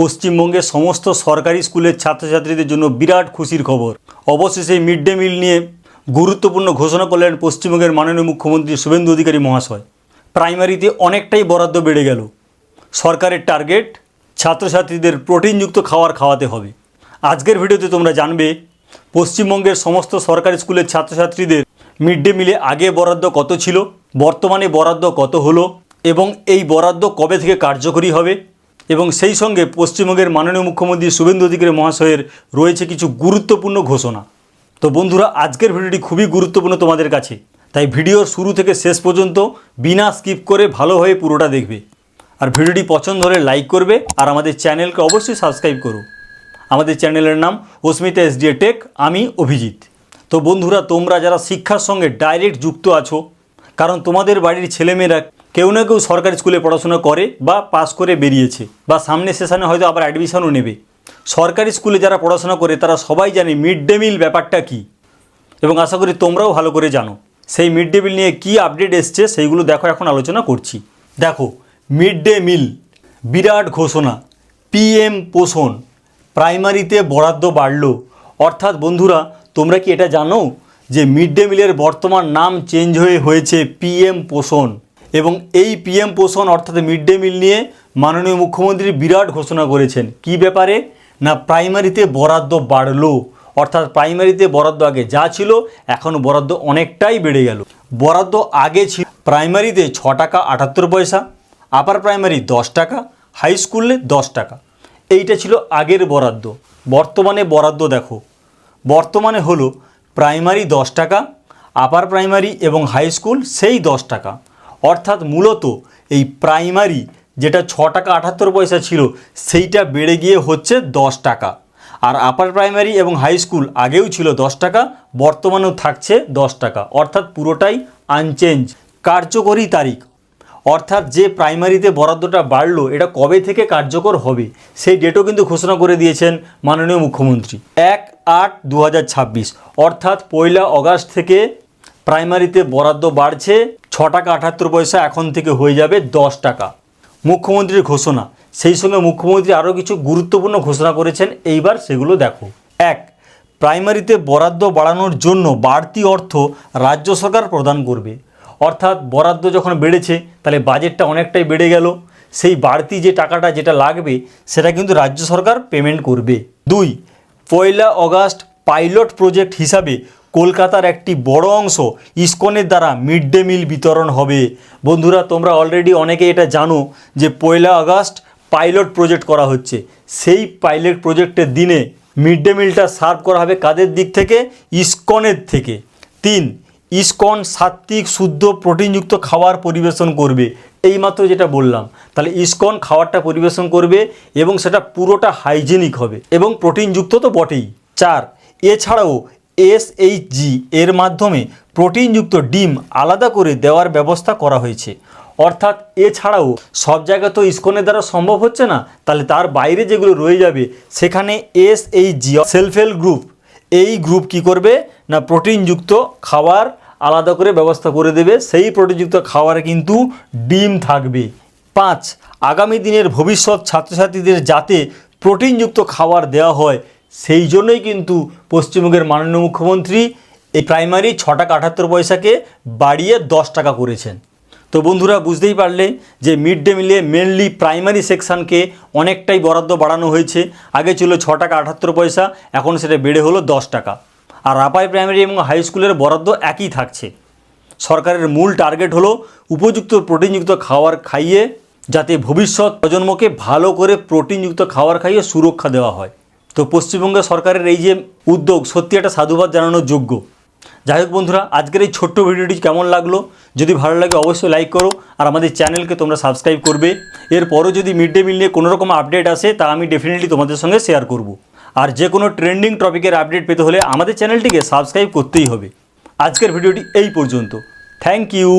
পশ্চিমবঙ্গের সমস্ত সরকারি স্কুলের ছাত্রছাত্রীদের জন্য বিরাট খুশির খবর। অবশেষে মিড ডে মিল নিয়ে গুরুত্বপূর্ণ ঘোষণা করলেন পশ্চিমবঙ্গের মাননীয় মুখ্যমন্ত্রী শুভেন্দু অধিকারী মহাশয়। প্রাইমারিতে অনেকটাই বরাদ্দ বেড়ে গেল। সরকারের টার্গেট ছাত্রছাত্রীদের প্রোটিনযুক্ত খাওয়াতে হবে। আজকের ভিডিওতে তোমরা জানবে পশ্চিমবঙ্গের সমস্ত সরকারি স্কুলের ছাত্রছাত্রীদের মিড ডে মিলে আগে বরাদ্দ কত ছিল, বর্তমানে বরাদ্দ কত হলো এবং এই বরাদ্দ কবে থেকে কার্যকরী হবে, এবং সেই সঙ্গে পশ্চিমবঙ্গের মাননীয় মুখ্যমন্ত্রী শুভেন্দু অধিকারী মহাশয়ের রয়েছে কিছু গুরুত্বপূর্ণ ঘোষণা। তো বন্ধুরা, আজকের ভিডিওটি খুবই গুরুত্বপূর্ণ তোমাদের কাছে, তাই ভিডিওর শুরু থেকে শেষ পর্যন্ত বিনা স্কিপ করে ভালোভাবে পুরোটা দেখবে। আর ভিডিওটি পছন্দ হলে লাইক করবে আর আমাদের চ্যানেলকে অবশ্যই সাবস্ক্রাইব করো। আমাদের চ্যানেলের নাম অস্মিতা এসডিএ টেক, আমি অভিজিৎ। তো বন্ধুরা, তোমরা যারা শিক্ষার সঙ্গে ডাইরেক্ট যুক্ত আছো, কারণ তোমাদের বাড়ির ছেলেমেয়েরা কেউ না কেউ সরকারি স্কুলে পড়াশোনা করে বা পাস করে বেরিয়েছে, বা সামনে সেশনে হয়তো আবার অ্যাডমিশনও নেবে। সরকারি স্কুলে যারা পড়াশোনা করে তারা সবাই জানে মিড ডে মিল ব্যাপারটা কী, এবং আশা করি তোমরাও ভালো করে জানো। সেই মিড ডে মিল নিয়ে কী আপডেট এসছে সেইগুলো দেখো, এখন আলোচনা করছি। দেখো, মিড ডে মিল বিরাট ঘোষণা, পিএম পোষণ, প্রাইমারিতে বরাদ্দ বাড়ল। অর্থাৎ বন্ধুরা, তোমরা কি এটা জানো যে মিড ডে মিলের বর্তমান নাম চেঞ্জ হয়েছে পিএম পোষণ, এবং এই পিএম পোষণ অর্থাৎ মিড ডে মিল নিয়ে মাননীয় মুখ্যমন্ত্রী বিরাট ঘোষণা করেছেন। কি ব্যাপারে না, প্রাইমারিতে বরাদ্দ বাড়লো। অর্থাৎ প্রাইমারিতে বরাদ্দ আগে যা ছিল এখন বরাদ্দ অনেকটাই বেড়ে গেল। বরাদ্দ আগে ছিল প্রাইমারিতে 6 টাকা 78 পয়সা, আপার প্রাইমারি 10 টাকা, হাই স্কুলে 10 টাকা। এইটা ছিল আগের বরাদ্দ। বর্তমানে বরাদ্দ দেখো, বর্তমানে হলো প্রাইমারি 10 টাকা, আপার প্রাইমারি এবং হাই স্কুল সেই 10 টাকা। অর্থাৎ মূলত এই প্রাইমারি যেটা 6 টাকা 78 পয়সা ছিল সেইটা বেড়ে গিয়ে হচ্ছে 10 টাকা, আর আপার প্রাইমারি এবং হাই স্কুল আগেও ছিল 10 টাকা, বর্তমানেও থাকছে 10 টাকা। অর্থাৎ পুরোটাই আনচেঞ্জ। কার্যকরী তারিখ অর্থাৎ যে প্রাইমারিতে বরাদ্দটা বাড়লো এটা কবে থেকে কার্যকর হবে সেই ডেটও কিন্তু ঘোষণা করে দিয়েছেন মাননীয় মুখ্যমন্ত্রী। 1-8-2026 অর্থাৎ 1 অগাস্ট থেকে প্রাইমারিতে বরাদ্দ বাড়ছে 6 টাকা 78 পয়সা, এখন থেকে হয়ে যাবে 10 টাকা। মুখ্যমন্ত্রীর ঘোষণা। সেই সঙ্গে মুখ্যমন্ত্রী আরও কিছু গুরুত্বপূর্ণ ঘোষণা করেছেন, এইবার সেগুলো দেখো। 1. প্রাইমারিতে বরাদ্দ বাড়ানোর জন্য বাড়তি অর্থ রাজ্য সরকার প্রদান করবে। অর্থাৎ বরাদ্দ যখন বেড়েছে তাহলে বাজেটটা অনেকটাই বেড়ে গেল, সেই বাড়তি যে টাকাটা যেটা লাগবে সেটা কিন্তু রাজ্য সরকার পেমেন্ট করবে। 2. 1 অগাস্ট পাইলট প্রজেক্ট হিসাবে কলকাতার একটি বড় অংশ ইসকনের দ্বারা মিড ডে মিল বিতরণ হবে। বন্ধুরা, তোমরা অলরেডি অনেকে এটা জানো যে 1 আগস্ট পাইলট প্রজেক্ট করা হচ্ছে। সেই পাইলট প্রজেক্টের দিনে মিড ডে মিলটা সার্ভ করা হবে কাদের দিক থেকে? ইসকনের থেকে। 3. ইসকন সাত্ত্বিক শুদ্ধ প্রোটিনযুক্ত খাবার পরিবেশন করবে। এইমাত্র যেটা বললাম, তাহলে ইসকন খাবারটা পরিবেশন করবে এবং সেটা পুরোটা হাইজেনিক হবে এবং প্রোটিনযুক্ত তো বটেই। 4. এছাড়াও SHG এর মাধ্যমে প্রোটিনযুক্ত ডিম আলাদা করে দেওয়ার ব্যবস্থা করা হয়েছে। অর্থাৎ এছাড়াও সব জায়গায় তো ইসকনের দ্বারা সম্ভব হচ্ছে না, তাহলে তার বাইরে যেগুলো রয়ে যাবে সেখানে SHG সেলফ হেল্প গ্রুপ, এই গ্রুপ কি করবে না প্রোটিনযুক্ত খাবার আলাদা করে ব্যবস্থা করে দেবে। সেই প্রোটিনযুক্ত খাবারে কিন্তু ডিম থাকবে। 5. আগামী দিনের ভবিষ্যৎ ছাত্রছাত্রীদের যাতে প্রোটিনযুক্ত খাবার দেওয়া হয় সেই জন্যই কিন্তু পশ্চিমবঙ্গের মাননীয় মুখ্যমন্ত্রী এই প্রাইমারি 6 টাকা 78 পয়সাকে বাড়িয়ে 10 টাকা করেছেন। তো বন্ধুরা, বুঝতেই পারলে যে মিড ডে মিলে মেনলি প্রাইমারি সেকশানকে অনেকটাই বরাদ্দ বাড়ানো হয়েছে। আগে ছিল 6 টাকা 78 পয়সা, এখন সেটা বেড়ে হলো 10 টাকা। আর আপার প্রাইমারি এবং হাই স্কুলের বরাদ্দ একই থাকছে। সরকারের মূল টার্গেট হলো উপযুক্ত প্রোটিনযুক্ত খাবার খাইয়ে যাতে ভবিষ্যৎ প্রজন্মকে ভালো করে প্রোটিনযুক্ত খাবার খাইয়ে সুরক্ষা দেওয়া হয়। তো পশ্চিমবঙ্গ সরকারের এই যে উদ্যোগ সত্যি একটা সাধুবাদ জানানোর যোগ্য। যাই হোক বন্ধুরা, আজকের এই ছোট্ট ভিডিওটি কেমন লাগলো? যদি ভালো লাগে অবশ্যই লাইক করো আর আমাদের চ্যানেলকে তোমরা সাবস্ক্রাইব করবে। এরপরও যদি মিড ডে মিল নিয়ে কোনো রকম আপডেট আসে তা আমি ডেফিনেটলি তোমাদের সঙ্গে শেয়ার করব। আর যে কোনো ট্রেন্ডিং টপিকের আপডেট পেতে হলে আমাদের চ্যানেলটিকে সাবস্ক্রাইব করতেই হবে। আজকের ভিডিওটি এই পর্যন্ত। Thank you.